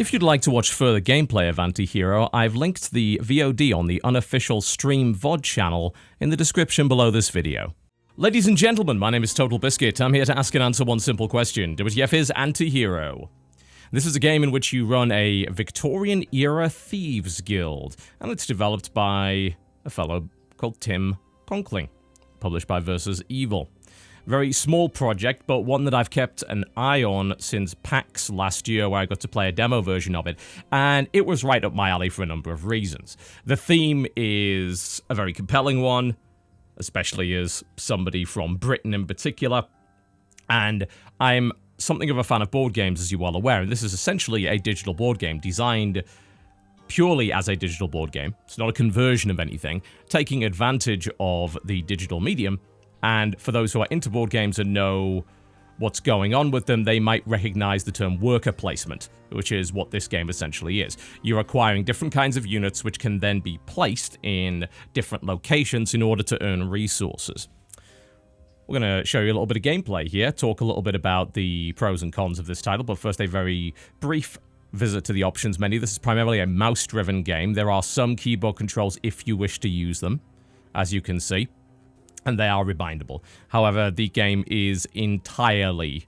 If you'd like to watch further gameplay of Antihero, I've linked the VOD on the unofficial Stream VOD channel in the description below this video. Ladies and gentlemen, my name is TotalBiscuit. I'm here to ask and answer one simple question. WTF is Antihero? This is a game in which you run a Victorian-era thieves guild, and it's developed by a fellow called Tim Conkling, published by Versus Evil. Very small project, but one that I've kept an eye on since PAX last year, where I got to play a demo version of it, and it was right up my alley for a number of reasons. The theme is a very compelling one, especially as somebody from Britain in particular, and I'm something of a fan of board games, as you're well aware, and this is essentially a digital board game designed purely as a digital board game. It's not a conversion of anything, taking advantage of the digital medium. And for those who are into board games and know what's going on with them, they might recognize the term worker placement, which is what this game essentially is. You're acquiring different kinds of units which can then be placed in different locations in order to earn resources. We're going to show you a little bit of gameplay here, talk a little bit about the pros and cons of this title, but first a very brief visit to the options menu. This is primarily a mouse-driven game. There are some keyboard controls if you wish to use them, as you can see, and they are rebindable. However, the game is entirely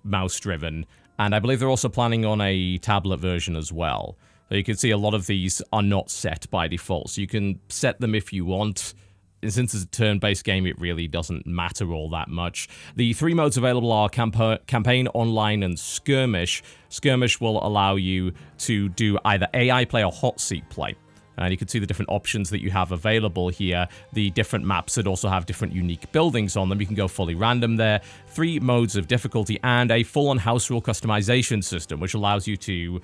mouse-driven, and I believe they're also planning on a tablet version as well. So you can see a lot of these are not set by default, so you can set them if you want. And since it's a turn-based game, it really doesn't matter all that much. The three modes available are Campaign, Online, and Skirmish. Skirmish will allow you to do either AI play or hot seat play. And you can see the different options that you have available here. The different maps that also have different unique buildings on them. You can go fully random there. 3 modes of difficulty and a full-on house rule customization system, which allows you to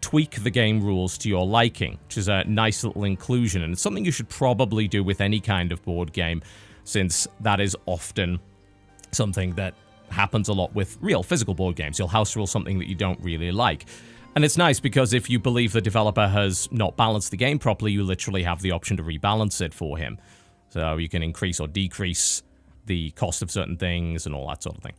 tweak the game rules to your liking, which is a nice little inclusion. And it's something you should probably do with any kind of board game, since that is often something that happens a lot with real physical board games. You'll house rule something that you don't really like. And it's nice because if you believe the developer has not balanced the game properly, you literally have the option to rebalance it for him. So you can increase or decrease the cost of certain things and all that sort of thing.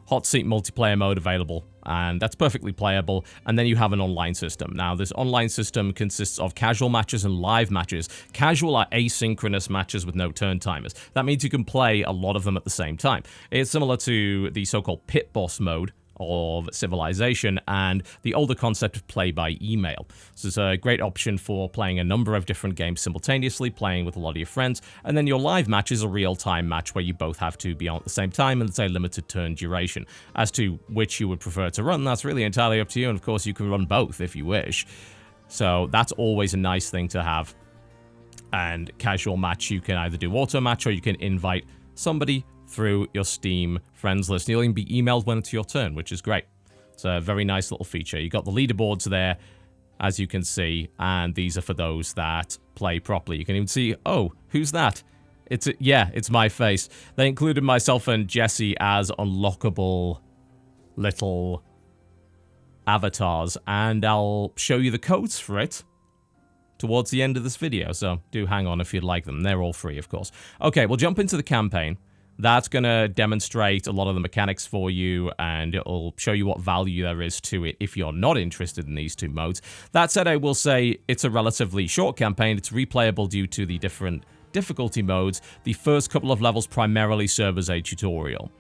Hot seat multiplayer mode available, and that's perfectly playable. And then you have an online system. Now, this online system consists of casual matches and live matches. Casual are asynchronous matches with no turn timers. That means you can play a lot of them at the same time. It's similar to the so-called pit boss mode of Civilization and the older concept of play by email. So it's a great option for playing a number of different games simultaneously, playing with a lot of your friends, and then your live match is a real-time match where you both have to be on at the same time, and it's a limited turn duration. As to which you would prefer to run, that's really entirely up to you, and of course you can run both if you wish. So that's always a nice thing to have. And casual match, you can either do auto match or you can invite somebody through your Steam friends list. You'll even be emailed when it's your turn, which is great. It's a very nice little feature. You've got the leaderboards there, as you can see, and these are for those that play properly. You can even see, oh, who's that? It's my face. They included myself and Jesse as unlockable little avatars, and I'll show you the codes for it towards the end of this video, so do hang on if you'd like them. They're all free, of course. Okay, we'll jump into the campaign. That's going to demonstrate a lot of the mechanics for you, and it'll show you what value there is to it if you're not interested in these 2 modes. That said, I will say it's a relatively short campaign. It's replayable due to the different difficulty modes. The first couple of levels primarily serve as a tutorial.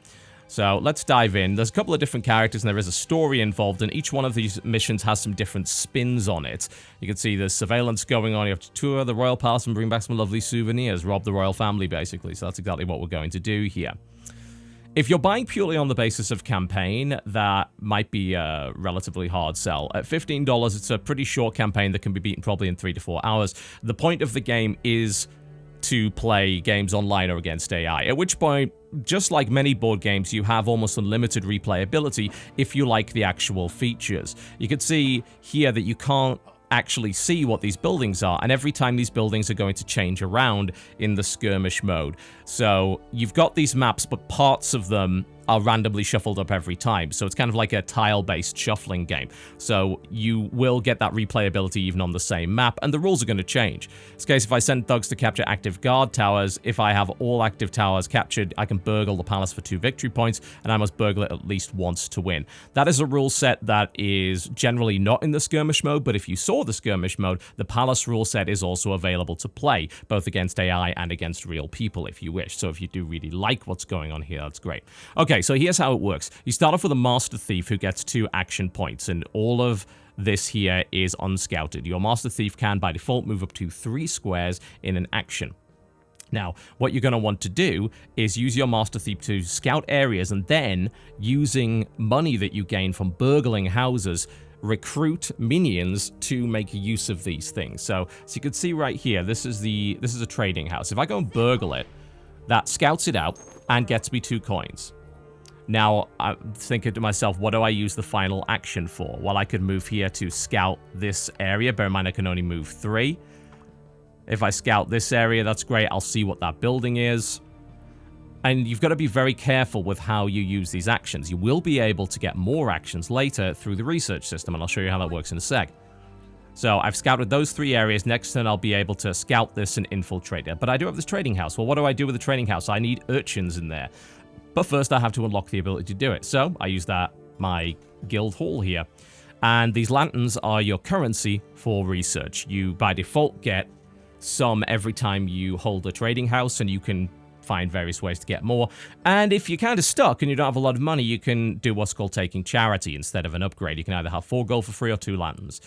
So let's dive in. There's a couple of different characters and there is a story involved, and each one of these missions has some different spins on it. You can see there's surveillance going on. You have to tour the royal palace and bring back some lovely souvenirs, rob the royal family basically. So that's exactly what we're going to do here. If you're buying purely on the basis of campaign, that might be a relatively hard sell. At $15, it's a pretty short campaign that can be beaten probably in 3 to 4 hours. The point of the game is to play games online or against AI, at which point, just like many board games, you have almost unlimited replayability if you like the actual features. You can see here that you can't actually see what these buildings are, and every time these buildings are going to change around in the skirmish mode. So you've got these maps, but parts of them are randomly shuffled up every time. So it's kind of like a tile-based shuffling game. So you will get that replayability even on the same map, and the rules are going to change. In this case, if I send thugs to capture active guard towers, if I have all active towers captured, I can burgle the palace for 2 victory points, and I must burgle it at least once to win. That is a rule set that is generally not in the skirmish mode, but if you saw the skirmish mode, the palace rule set is also available to play, both against AI and against real people if you wish. So if you do really like what's going on here, that's great. Okay, so here's how it works. You start off with a master thief who gets 2 action points, and all of this here is unscouted. Your master thief can, by default, move up to 3 squares in an action. Now, what you're going to want to do is use your master thief to scout areas, and then, using money that you gain from burgling houses, recruit minions to make use of these things. So you can see right here, this is a trading house. If I go and burgle it, that scouts it out and gets me 2 coins. Now, I'm thinking to myself, what do I use the final action for? Well, I could move here to scout this area. Bear in mind, I can only move 3. If I scout this area, that's great. I'll see what that building is. And you've got to be very careful with how you use these actions. You will be able to get more actions later through the research system, and I'll show you how that works in a sec. So I've scouted those 3 areas. Next turn, I'll be able to scout this and infiltrate it. But I do have this trading house. Well, what do I do with the trading house? I need urchins in there. But first, I have to unlock the ability to do it. So I use my guild hall here. And these lanterns are your currency for research. You, by default, get some every time you hold a trading house, and you can find various ways to get more. And if you're kind of stuck and you don't have a lot of money, you can do what's called taking charity instead of an upgrade. You can either have 4 gold for free or 2 lanterns.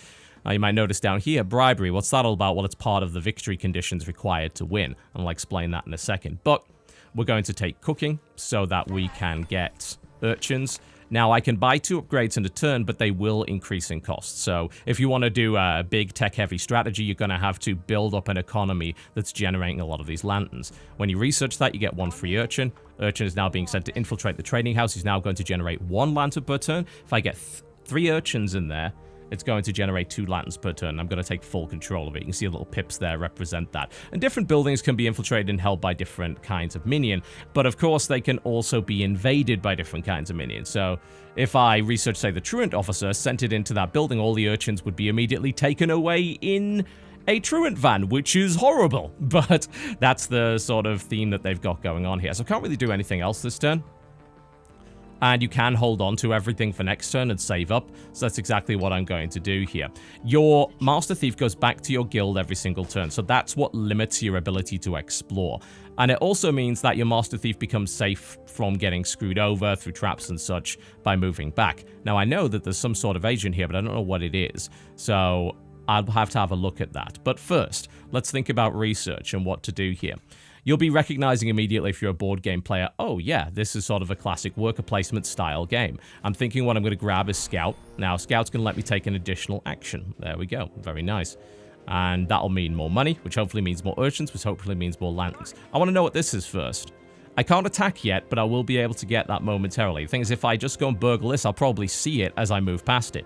Now, you might notice down here, bribery. What's that all about? Well, it's part of the victory conditions required to win, and I'll explain that in a second. But we're going to take cooking so that we can get urchins. Now, I can buy 2 upgrades in a turn, but they will increase in cost. So if you want to do a big tech-heavy strategy, you're going to have to build up an economy that's generating a lot of these lanterns. When you research that, you get 1 free urchin. Urchin is now being sent to infiltrate the trading house. He's now going to generate 1 lantern per turn. If I get 3 urchins in there, it's going to generate 2 lanterns per turn. I'm going to take full control of it. You can see the little pips there represent that. And different buildings can be infiltrated and held by different kinds of minion. But of course, they can also be invaded by different kinds of minions. So if I research, say, the truant officer, sent it into that building, all the urchins would be immediately taken away in a truant van, which is horrible. But that's the sort of theme that they've got going on here. So I can't really do anything else this turn. And you can hold on to everything for next turn and save up. So that's exactly what I'm going to do here. Your Master Thief goes back to your guild every single turn. So that's what limits your ability to explore. And it also means that your Master Thief becomes safe from getting screwed over through traps and such by moving back. Now, I know that there's some sort of agent here, but I don't know what it is. So I'll have to have a look at that. But first, let's think about research and what to do here. You'll be recognizing immediately if you're a board game player, oh yeah, this is sort of a classic worker placement style game. I'm thinking what I'm going to grab is Scout. Now, Scout's going to let me take an additional action. There we go. Very nice. And that'll mean more money, which hopefully means more urchins, which hopefully means more lanterns. I want to know what this is first. I can't attack yet, but I will be able to get that momentarily. The thing is, if I just go and burgle this, I'll probably see it as I move past it.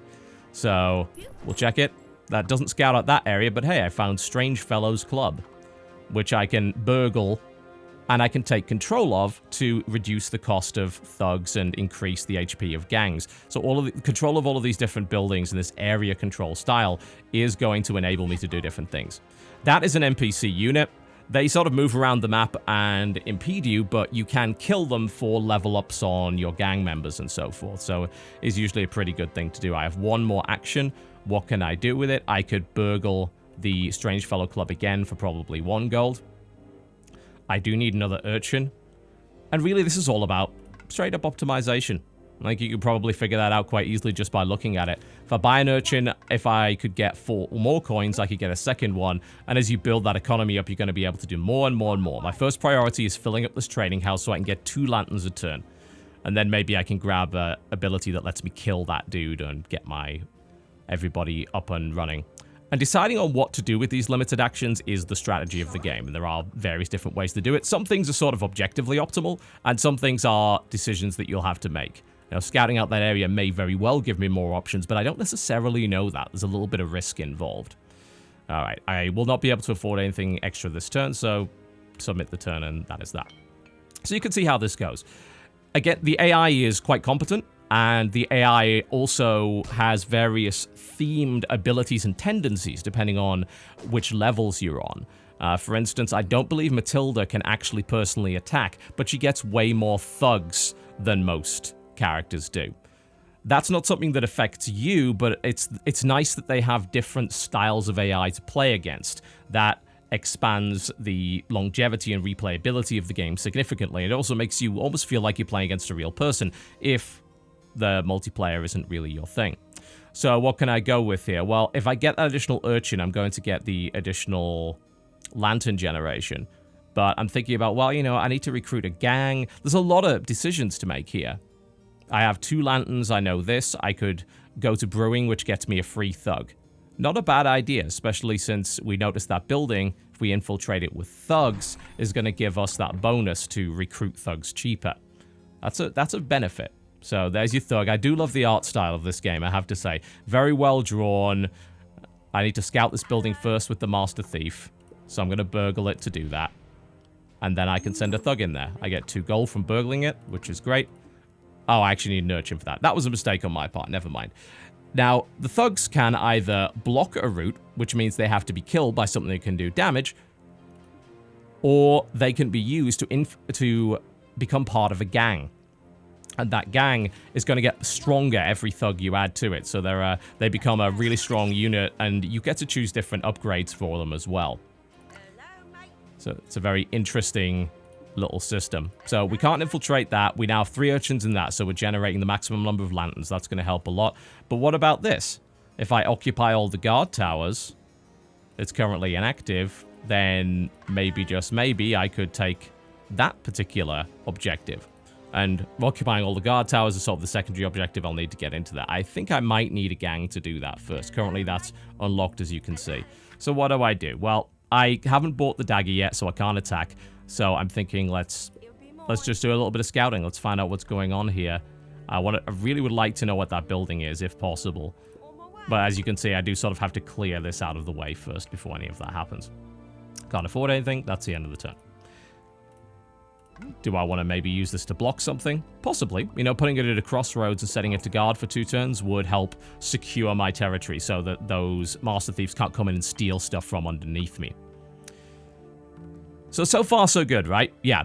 So, we'll check it. That doesn't scout out that area, but hey, I found Strange Fellows Club, which I can burgle and I can take control of to reduce the cost of thugs and increase the HP of gangs. So all of the control of all of these different buildings and this area control style is going to enable me to do different things. That is an NPC unit. They sort of move around the map and impede you, but you can kill them for level ups on your gang members and so forth. So it's usually a pretty good thing to do. I have 1 more action. What can I do with it? I could burgle the Strange Fellow Club again for probably 1 gold. I do need another urchin. And really, this is all about straight up optimization. Like, you could probably figure that out quite easily just by looking at it. If I buy an urchin, if I could get 4 more coins, I could get a second one. And as you build that economy up, you're going to be able to do more and more and more. My first priority is filling up this trading house so I can get 2 lanterns a turn. And then maybe I can grab an ability that lets me kill that dude and get everybody up and running. And deciding on what to do with these limited actions is the strategy of the game, and there are various different ways to do it. Some things are sort of objectively optimal, and some things are decisions that you'll have to make. Now, scouting out that area may very well give me more options, but I don't necessarily know that. There's a little bit of risk involved. All right, I will not be able to afford anything extra this turn, so submit the turn, and that is that. So you can see how this goes. Again, the AI is quite competent, and the AI also has various themed abilities and tendencies depending on which levels you're on. For instance, I don't believe Matilda can actually personally attack, but she gets way more thugs than most characters do. That's not something that affects you, but it's nice that they have different styles of AI to play against. That expands the longevity and replayability of the game significantly. It also makes you almost feel like you're playing against a real person if the multiplayer isn't really your thing. So what can I go with here? Well, if I get that additional urchin, I'm going to get the additional lantern generation. But I'm thinking about, well, you know, I need to recruit a gang. There's a lot of decisions to make here. I have 2 lanterns, I know this. I could go to brewing, which gets me a free thug. Not a bad idea, especially since we noticed that building, if we infiltrate it with thugs, is going to give us that bonus to recruit thugs cheaper. That's a benefit. So there's your thug. I do love the art style of this game, I have to say. Very well drawn. I need to scout this building first with the Master Thief. So I'm going to burgle it to do that. And then I can send a thug in there. I get 2 gold from burgling it, which is great. Oh, I actually need an urchin for that. That was a mistake on my part. Never mind. Now, the thugs can either block a route, which means they have to be killed by something that can do damage, or they can be used to become part of a gang. And that gang is going to get stronger every thug you add to it. So they become a really strong unit, and you get to choose different upgrades for them as well. So it's a very interesting little system. So we can't infiltrate that. We now have 3 urchins in that, so we're generating the maximum number of lanterns. That's going to help a lot. But what about this? If I occupy all the guard towers, it's currently inactive, then maybe, just maybe, I could take that particular objective. And occupying all the guard towers is sort of the secondary objective. I'll need to get into that. I think I might need a gang to do that first. Currently, that's unlocked, as you can see. So what do I do? Well, I haven't bought the dagger yet, so I can't attack. So I'm thinking let's just do a little bit of scouting. Let's find out what's going on here. I really would like to know what that building is, if possible. But as you can see, I do sort of have to clear this out of the way first before any of that happens. Can't afford anything. That's the end of the turn. Do I want to maybe use this to block something? Possibly. You know, putting it at a crossroads and setting it to guard for 2 turns would help secure my territory so that those Master Thieves can't come in and steal stuff from underneath me. So far, so good, right? Yeah,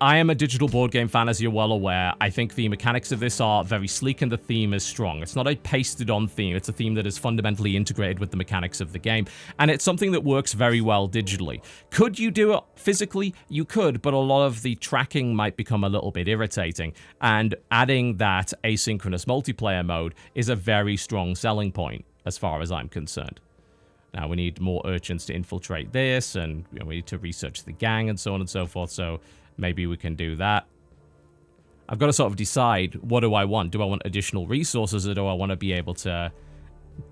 I am a digital board game fan, as you're well aware. I think the mechanics of this are very sleek and the theme is strong. It's not a pasted-on theme. It's a theme that is fundamentally integrated with the mechanics of the game, and it's something that works very well digitally. Could you do it physically? You could, but a lot of the tracking might become a little bit irritating, and adding that asynchronous multiplayer mode is a very strong selling point, as far as I'm concerned. Now, we need more urchins to infiltrate this, and you know, we need to research the gang and so on and so forth, so maybe we can do that. I've got to sort of decide, what do I want? Do I want additional resources, or do I want to be able to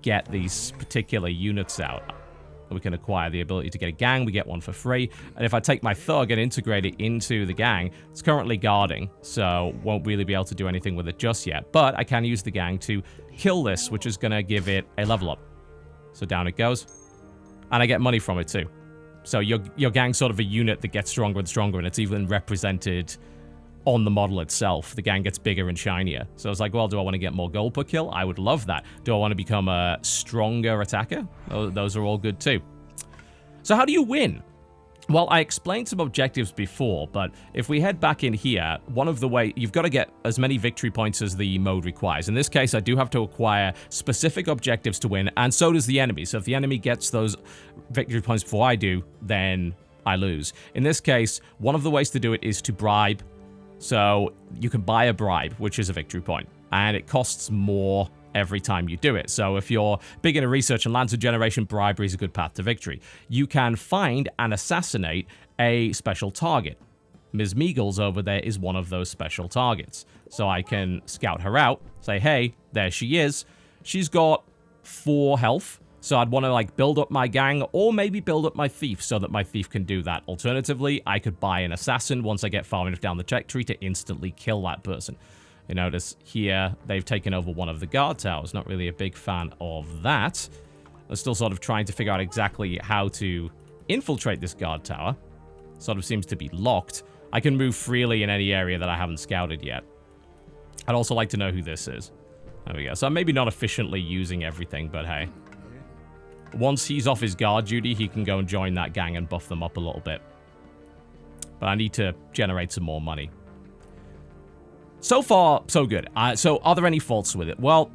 get these particular units out? We can acquire the ability to get a gang, we get one for free, and if I take my thug and integrate it into the gang, it's currently guarding, so won't really be able to do anything with it just yet, but I can use the gang to kill this, which is going to give it a level up. So down it goes. And I get money from it too. So your gang's sort of a unit that gets stronger and stronger, and it's even represented on the model itself. The gang gets bigger and shinier. So I was like, well, do I want to get more gold per kill? I would love that. Do I want to become a stronger attacker? Those are all good too. So how do you win? Well, I explained some objectives before, but if we head back in here, one of the ways, you've got to get as many victory points as the mode requires. In this case, I do have to acquire specific objectives to win, and so does the enemy. So if the enemy gets those victory points before I do, then I lose. In this case, one of the ways to do it is to bribe. So you can buy a bribe, which is a victory point, and it costs more every time you do it. So if you're big into research and lantern generation, bribery is a good path to victory. You can find and assassinate a special target. Ms. Meagles over there is one of those special targets. So I can scout her out, say, hey, there she is. She's got 4 health. So I'd want to like build up my gang, or maybe build up my thief so that my thief can do that. Alternatively, I could buy an assassin once I get far enough down the check tree to instantly kill that person. You notice here, they've taken over one of the guard towers. Not really a big fan of that. They're still sort of trying to figure out exactly how to infiltrate this guard tower. Sort of seems to be locked. I can move freely in any area that I haven't scouted yet. I'd also like to know who this is. There we go. So I'm maybe not efficiently using everything, but hey. Once he's off his guard duty, he can go and join that gang and buff them up a little bit. But I need to generate some more money. So far, so good. So are there any faults with it? Well,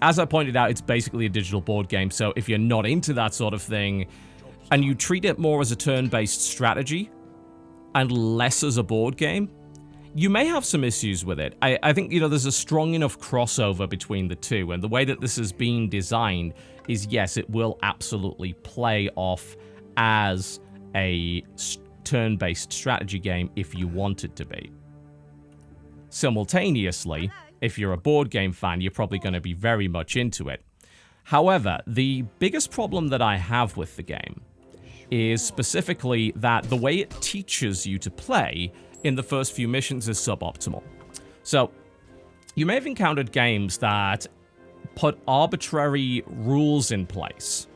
as I pointed out, it's basically a digital board game. So if you're not into that sort of thing, and you treat it more as a turn-based strategy and less as a board game, you may have some issues with it. I think, you know, there's a strong enough crossover between the two, and the way that this is being designed is, yes, it will absolutely play off as a turn-based strategy game if you want it to be. Simultaneously, if you're a board game fan, you're probably going to be very much into it. However, the biggest problem that I have with the game is specifically that the way it teaches you to play in the first few missions is suboptimal. So, you may have encountered games that put arbitrary rules in place,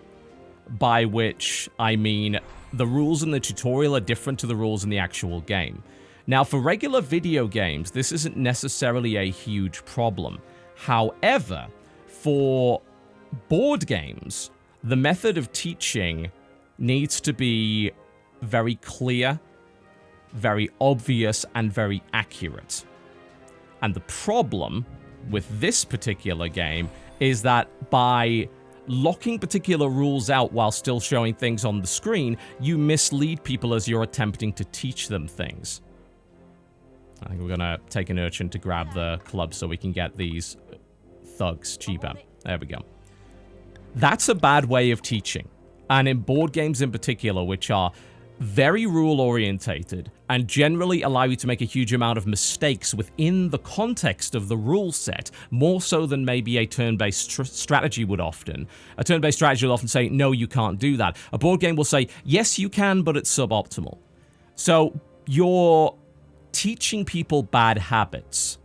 by which I mean the rules in the tutorial are different to the rules in the actual game. Now, for regular video games, this isn't necessarily a huge problem. However, for board games, the method of teaching needs to be very clear, very obvious, and very accurate. And the problem with this particular game is that by locking particular rules out while still showing things on the screen, you mislead people as you're attempting to teach them things. I think we're gonna take an urchin to grab the club so we can get these thugs cheaper. There we go. That's a bad way of teaching. And in board games in particular, which are very rule-orientated and generally allow you to make a huge amount of mistakes within the context of the rule set, more so than maybe a turn-based strategy would often. A turn-based strategy will often say, no, you can't do that. A board game will say, yes, you can, but it's suboptimal. So you're teaching people bad habits.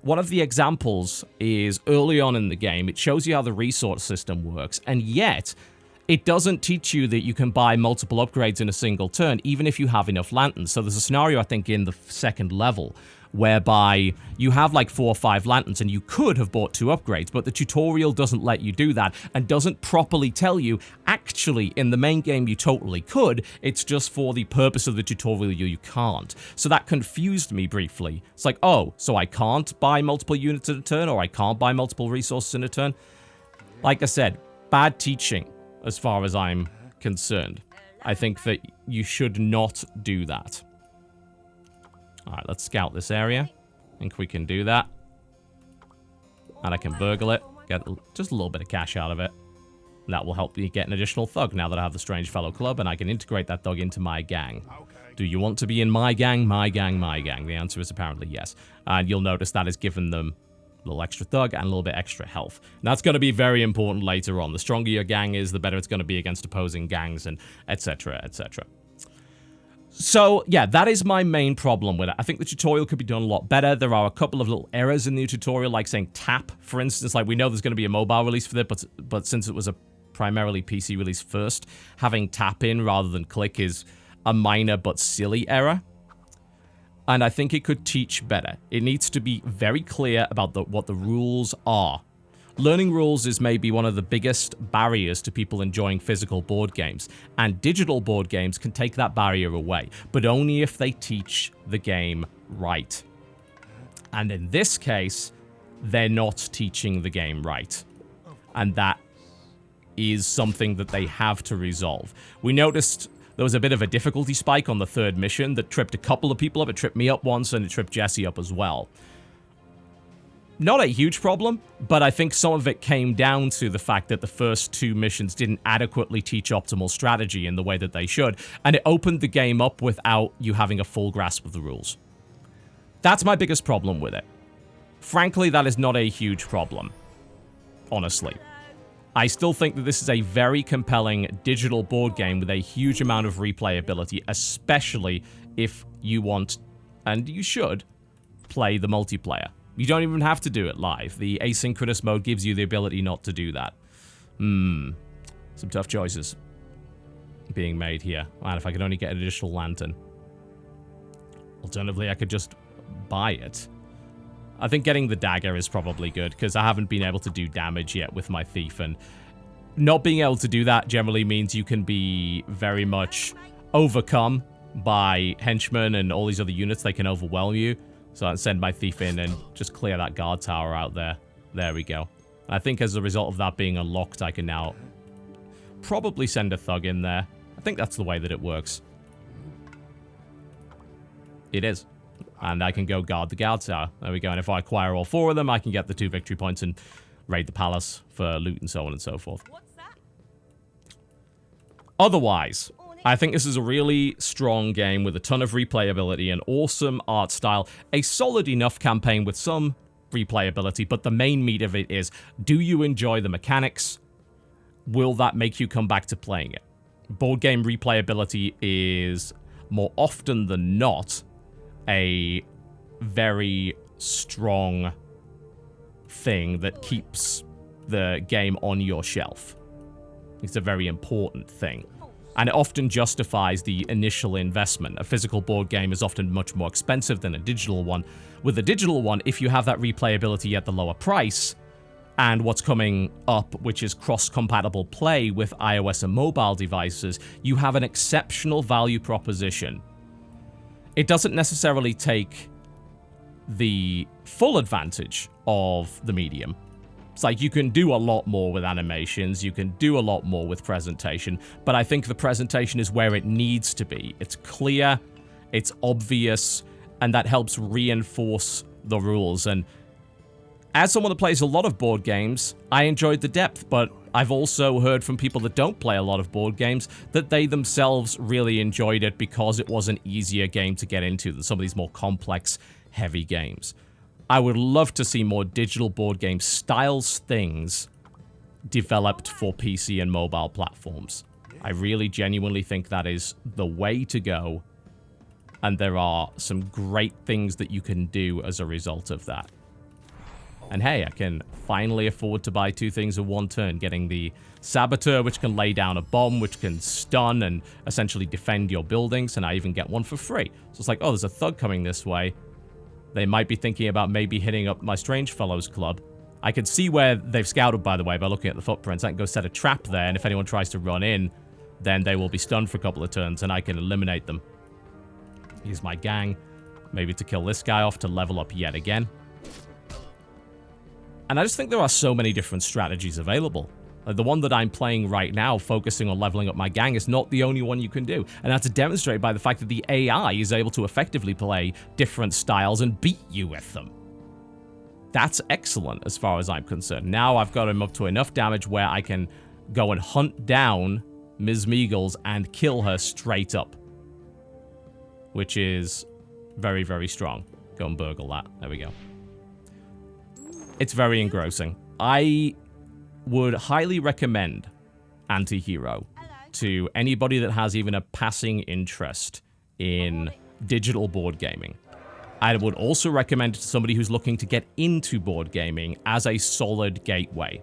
One of the examples is early on in the game. It shows you how the resource system works, and yet it doesn't teach you that you can buy multiple upgrades in a single turn, even if you have enough lanterns. So there's a scenario, I think, in the second level, whereby you have like 4 or 5 lanterns, and you could have bought 2 upgrades, but the tutorial doesn't let you do that, and doesn't properly tell you, actually, in the main game you totally could, it's just for the purpose of the tutorial you can't. So that confused me briefly. It's like, oh, so I can't buy multiple units in a turn, or I can't buy multiple resources in a turn? Like I said, bad teaching, as far as I'm concerned. I think that you should not do that. Alright, let's scout this area. I think we can do that. And I can burgle it. Get just a little bit of cash out of it. And that will help me get an additional thug now that I have the Strange Fellow Club, and I can integrate that thug into my gang. Do you want to be in my gang, my gang, my gang? The answer is apparently yes. And you'll notice that has given them a little extra thug and a little bit extra health. And that's going to be very important later on. The stronger your gang is, the better it's going to be against opposing gangs, and etc., etc. So, yeah, that is my main problem with it. I think the tutorial could be done a lot better. There are a couple of little errors in the tutorial, like saying tap, for instance. Like, we know there's going to be a mobile release for this, but since it was a primarily PC release first, having tap in rather than click is a minor but silly error. And I think it could teach better. It needs to be very clear about what the rules are. Learning rules is maybe one of the biggest barriers to people enjoying physical board games, and digital board games can take that barrier away, but only if they teach the game right. And in this case, they're not teaching the game right. And that is something that they have to resolve. We noticed there was a bit of a difficulty spike on the 3rd mission that tripped a couple of people up. It tripped me up once, and it tripped Jesse up as well. Not a huge problem, but I think some of it came down to the fact that the first 2 missions didn't adequately teach optimal strategy in the way that they should, and it opened the game up without you having a full grasp of the rules. That's my biggest problem with it. Frankly, that is not a huge problem, honestly. I still think that this is a very compelling digital board game with a huge amount of replayability, especially if you want, and you should, play the multiplayer. You don't even have to do it live. The asynchronous mode gives you the ability not to do that. Some tough choices being made here. And if I could only get an additional lantern. Alternatively, I could just buy it. I think getting the dagger is probably good, because I haven't been able to do damage yet with my thief, and not being able to do that generally means you can be very much overcome by henchmen and all these other units. They can overwhelm you. So I'd send my thief in and just clear that guard tower out there. There we go. I think as a result of that being unlocked, I can now probably send a thug in there. I think that's the way that it works. It is. And I can go guard the guard tower. There we go. And if I acquire all 4 of them, I can get the 2 victory points and raid the palace for loot and so on and so forth. Otherwise, I think this is a really strong game with a ton of replayability, an awesome art style, a solid enough campaign with some replayability, but the main meat of it is, do you enjoy the mechanics? Will that make you come back to playing it? Board game replayability is, more often than not, a very strong thing that keeps the game on your shelf. It's a very important thing. And it often justifies the initial investment. A physical board game is often much more expensive than a digital one. With a digital one, if you have that replayability at the lower price, and what's coming up, which is cross-compatible play with iOS and mobile devices, you have an exceptional value proposition. It doesn't necessarily take the full advantage of the medium. It's like you can do a lot more with animations, you can do a lot more with presentation, but I think the presentation is where it needs to be. It's clear, it's obvious, and that helps reinforce the rules. And as someone that plays a lot of board games, I enjoyed the depth, but I've also heard from people that don't play a lot of board games that they themselves really enjoyed it because it was an easier game to get into than some of these more complex, heavy games. I would love to see more digital board game styles things developed for PC and mobile platforms. I really genuinely think that is the way to go, and there are some great things that you can do as a result of that. And hey, I can finally afford to buy 2 things in one turn, getting the Saboteur, which can lay down a bomb, which can stun and essentially defend your buildings, and I even get one for free. So it's like, oh, there's a thug coming this way. They might be thinking about maybe hitting up my Strange Fellows Club. I can see where they've scouted, by the way, by looking at the footprints. I can go set a trap there, and if anyone tries to run in, then they will be stunned for a couple of turns, and I can eliminate them. Use my gang, maybe to kill this guy off to level up yet again. And I just think there are so many different strategies available. The one that I'm playing right now, focusing on leveling up my gang, is not the only one you can do. And that's demonstrated by the fact that the AI is able to effectively play different styles and beat you with them. That's excellent as far as I'm concerned. Now I've got him up to enough damage where I can go and hunt down Ms. Meagles and kill her straight up. Which is very, very strong. Go and burgle that. There we go. It's very engrossing. I would highly recommend Antihero to anybody that has even a passing interest in digital board gaming. I would also recommend it to somebody who's looking to get into board gaming as a solid gateway.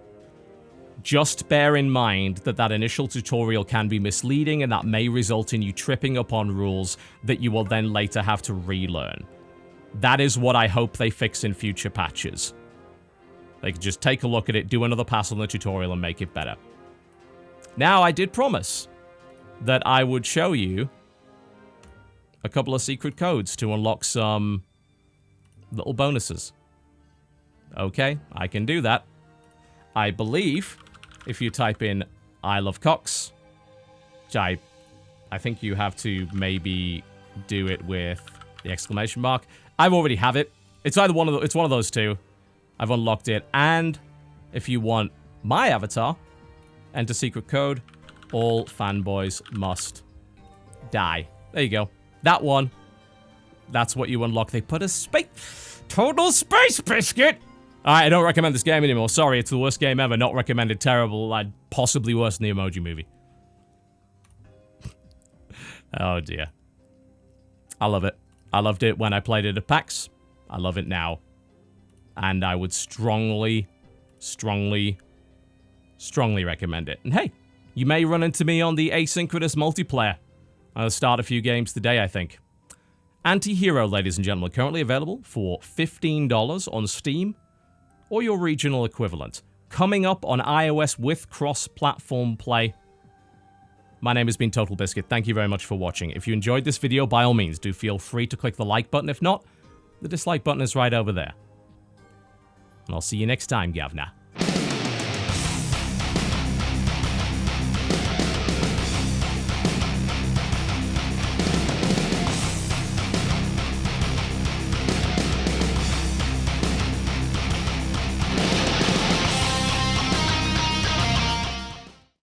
Just bear in mind that that initial tutorial can be misleading and that may result in you tripping upon rules that you will then later have to relearn. That is what I hope they fix in future patches. They could just take a look at it, do another pass on the tutorial, and make it better. Now, I did promise that I would show you a couple of secret codes to unlock some little bonuses. Okay, I can do that. I believe if you type in I love cocks, which I think you have to maybe do it with the exclamation mark. I already have it. It's either one of those two. I've unlocked it, and if you want my avatar, enter secret code, all fanboys must die. There you go. That one, that's what you unlock. They put a total space biscuit! Alright, I don't recommend this game anymore. Sorry, it's the worst game ever. Not recommended. Terrible. Possibly worse than the Emoji Movie. Oh dear. I love it. I loved it when I played it at PAX. I love it now. And I would strongly, strongly, strongly recommend it. And hey, you may run into me on the asynchronous multiplayer. I'll start a few games today, I think. Antihero, ladies and gentlemen, currently available for $15 on Steam or your regional equivalent. Coming up on iOS with cross-platform play. My name has been TotalBiscuit. Thank you very much for watching. If you enjoyed this video, by all means, do feel free to click the like button. If not, the dislike button is right over there. And I'll see you next time, Gavna.